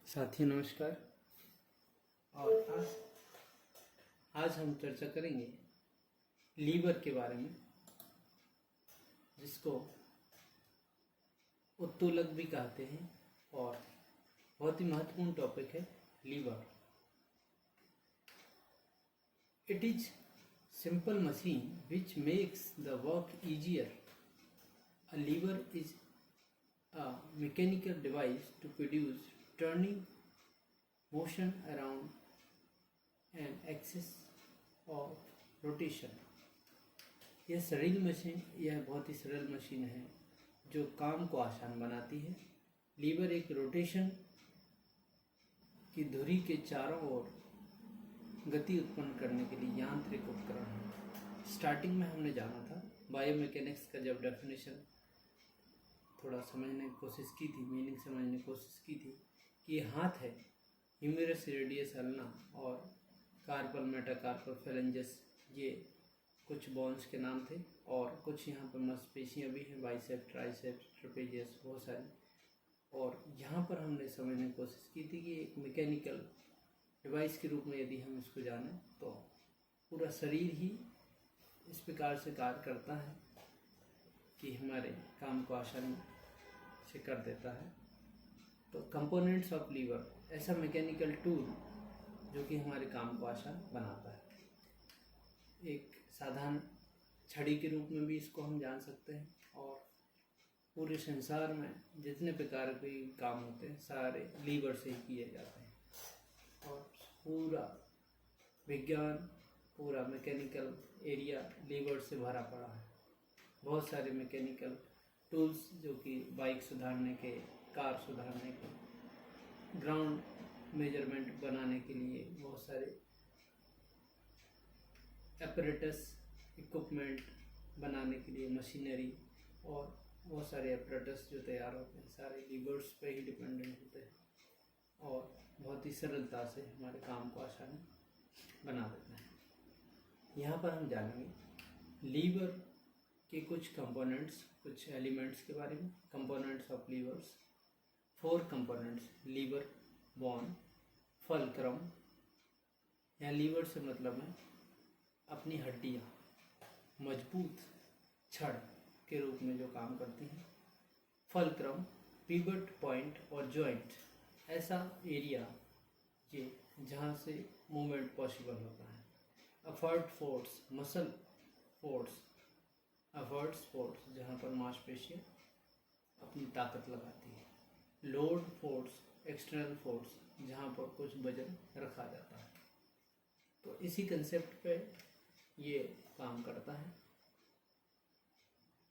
साथियों नमस्कार। और आज हम चर्चा करेंगे लीवर के बारे में, जिसको उत्तोलक भी कहते हैं और बहुत ही महत्वपूर्ण टॉपिक है lever. It is simple machine which makes the work easier. A lever is a mechanical device to produce turning motion around an axis of rotation. यह बहुत ही सरल मशीन है जो काम को आसान बनाती है। लीवर एक रोटेशन की धुरी के चारों ओर गति उत्पन्न करने के लिए यांत्रिक उपकरण है। स्टार्टिंग में हमने जाना था बायोमैकेनिक्स का, जब डेफिनेशन थोड़ा समझने की कोशिश की थी, मीनिंग समझने की कोशिश की थी कि ये हाथ है, ह्यूमेरस रेडियस अल्ना और कार्पल मेटाकार्पल फेलेंजस, ये कुछ बोन्स के नाम थे। और कुछ यहाँ पर मांसपेशियाँ भी हैं, बाइसेप, ट्राइसेप, ट्रेपेजियस, बहुत सारी। और यहाँ पर हमने समझने की कोशिश की थी कि एक मैकेनिकल डिवाइस के रूप में यदि हम इसको जानें तो पूरा शरीर ही इस प्रकार से कार्य करता है कि हमारे काम को आसानी से कर देता है। तो कंपोनेंट्स ऑफ लीवर, ऐसा मैकेनिकल टूल जो कि हमारे काम को आसान बनाता है। एक साधारण छड़ी के रूप में भी इसको हम जान सकते हैं। और पूरे संसार में जितने प्रकार के काम होते हैं सारे लीवर से ही किए जाते हैं। और पूरा विज्ञान, पूरा मैकेनिकल एरिया लीवर से भरा पड़ा है। बहुत सारे मैकेनिकल टूल्स जो कि बाइक सुधारने के, कार सुधारने के, ग्राउंड मेजरमेंट बनाने के लिए बहुत सारे एपरेटस, इक्विपमेंट बनाने के लिए मशीनरी और बहुत सारे एपरेटस जो तैयार होते हैं सारे लीवर्स पे ही डिपेंडेंट होते हैं और बहुत ही सरलता से हमारे काम को आसानी बना देते हैं। यहाँ पर हम जानेंगे लीवर के कुछ कंपोनेंट्स, कुछ एलिमेंट्स के बारे में। Components of levers, 4 components: lever, bone, fulcrum, या लीवर से मतलब है अपनी हड्डियाँ, मजबूत छड़ के रूप में जो काम करती हैं। फल्क्रम, पिवट पॉइंट और जॉइंट, ऐसा एरिया ये जहाँ से मूवमेंट पॉसिबल होता है। Effort force, muscle force, efforts force, जहाँ पर मांसपेशियाँ अपनी ताकत लगाती है। लोड फोर्स, एक्सटर्नल फोर्स, जहाँ पर कुछ वजन रखा जाता है। तो इसी कंसेप्ट पे ये काम करता है।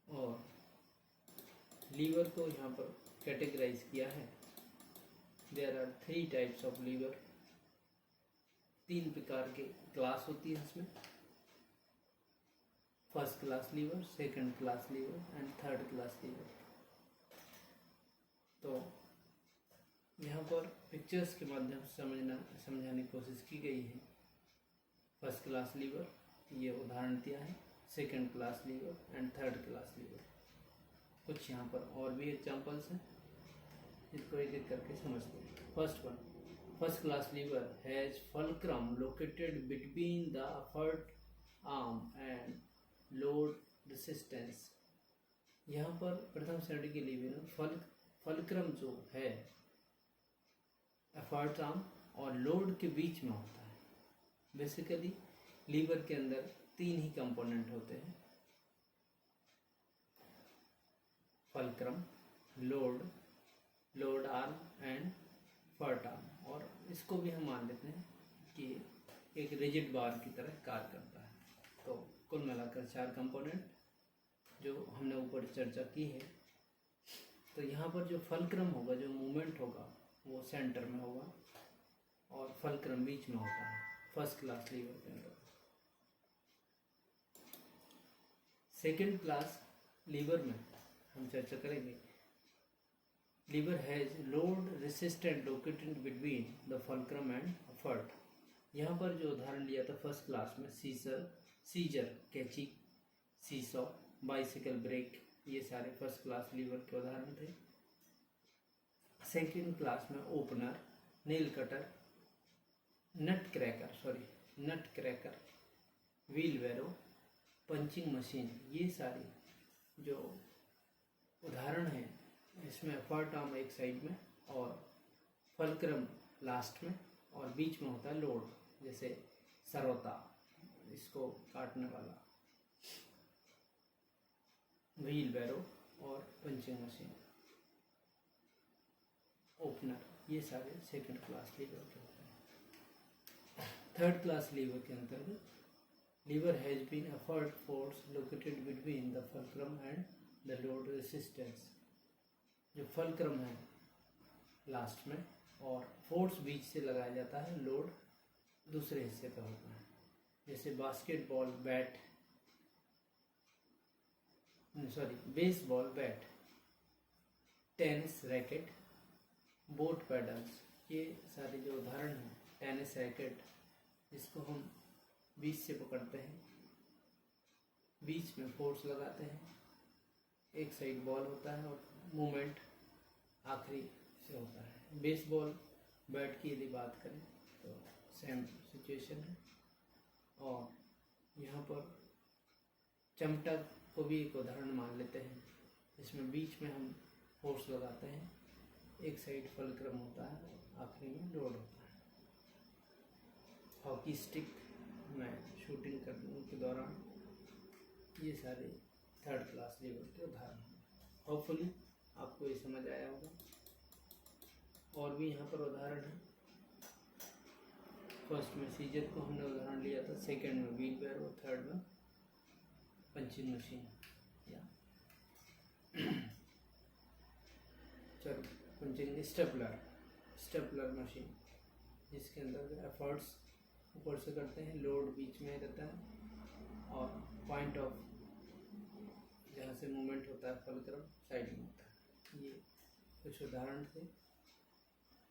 और लीवर को यहाँ पर कैटेगराइज किया है। There are 3 types of lever, 3 प्रकार के क्लास होती है इसमें। First class lever, second class lever and third class lever. तो यहाँ पर पिक्चर्स के माध्यम से समझाने की कोशिश की गई है। फर्स्ट क्लास लीवर, ये उदाहरण दिया है। Second class lever and third class liver. कुछ यहाँ पर और भी एग्जांपल्स हैं, इसको एक एक करके समझते हैं। First one, first class liver has fulcrum located between the effort arm and load resistance. यहाँ पर प्रथम श्रेणी के लीवर फल्क्रम जो है एफर्ट आर्म और लोड के बीच में होता है। बेसिकली लीवर के अंदर 3 ही कंपोनेंट होते हैं: fulcrum, load arm and effort arm. और इसको भी हम मान लेते हैं कि एक रिजिड बार की तरह कार्य करता है। तो कुल मिलाकर 4 कंपोनेंट जो हमने ऊपर चर्चा की है। तो यहाँ पर जो फल्क्रम होगा, जो मूवमेंट होगा, वो सेंटर में होगा और फल्क्रम बीच में होता है फर्स्ट क्लास लीवर के अंदर। सेकेंड क्लास लीवर में हम चर्चा करेंगे lever has load resistant located between the fulcrum and effort. यहाँ पर जो उदाहरण लिया था फर्स्ट क्लास में, सीजर, कैची, सीसॉ, बाइसिकल ब्रेक, ये सारे फर्स्ट क्लास लीवर के उदाहरण थे। सेकेंड क्लास में opener, nail cutter, nutcracker, wheelbarrow, punching machine, ये सारी जो उदाहरण हैं इसमें एफर्ट आर्म एक साइड में और फलक्रम लास्ट में और बीच में होता है लोड, जैसे सरोता इसको काटने वाला, व्हील बैरो और पंचिंग मशीन, ओपनर, ये सारे सेकंड क्लास लीवर के होते हैं। थर्ड क्लास लीवर के अंतर्गत lever has been effort force located between the fulcrum and the load resistance. जो फलक्रम है लास्ट में और फोर्स बीच से लगाया जाता है, लोड दूसरे हिस्से पे होता है, जैसे basketball bat, baseball bat, tennis racket, boat paddles, ये सारे जो उदाहरण हैं। टेनिस रैकेट जिसको हम बीच से पकड़ते हैं, बीच में फोर्स लगाते हैं, एक साइड बॉल होता है और मूवमेंट आखिरी से होता है। बेसबॉल बैट की यदि बात करें तो सेम सिचुएशन है। और यहाँ पर चमटा को भी एक उदाहरण मान लेते हैं, इसमें बीच में हम फोर्स लगाते हैं, एक साइड फलक्रम होता है और आखिरी में लोड होता है। हॉकी स्टिक में शूटिंग करने के दौरान, ये सारे थर्ड क्लास लीवर के उदाहरण हैं। होपफुली आपको ये समझ आया होगा। और भी यहाँ पर उदाहरण है। फर्स्ट में सीजर को हमने उदाहरण लिया था, सेकंड में व्हील बैरो और थर्ड में पंचिंग मशीन या चलो पंचिंग स्टेपलर मशीन, जिसके अंदर एफर्ट्स ऊपर से करते हैं, लोड बीच में रहता है और पॉइंट ऑफ जहाँ से मूवमेंट होता है फलक्रम साइड में होता है। ये कुछ उदाहरण थे,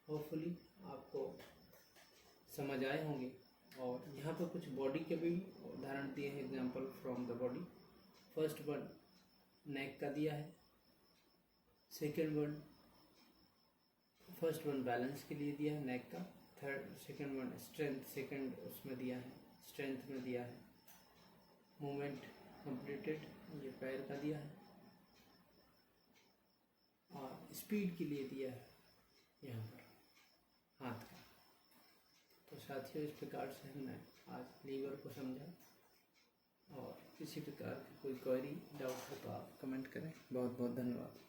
होपफुली आपको समझ आए होंगे। और यहाँ पर कुछ बॉडी के भी उदाहरण दिए हैं, example from the body. First one neck का दिया है, फर्स्ट वन बैलेंस के लिए दिया है नेक का, सेकंड वन स्ट्रेंथ, सेकंड उसमें दिया है स्ट्रेंथ में दिया है, मूवमेंट कंप्लीटेड ये पैर का दिया है, और स्पीड के लिए दिया है यहाँ पर हाथ का। तो साथियों, इस प्रकार से हमने आज लीवर को समझा। और किसी प्रकार की कोई क्वेरी डाउट हो तो आप कमेंट करें। बहुत बहुत धन्यवाद।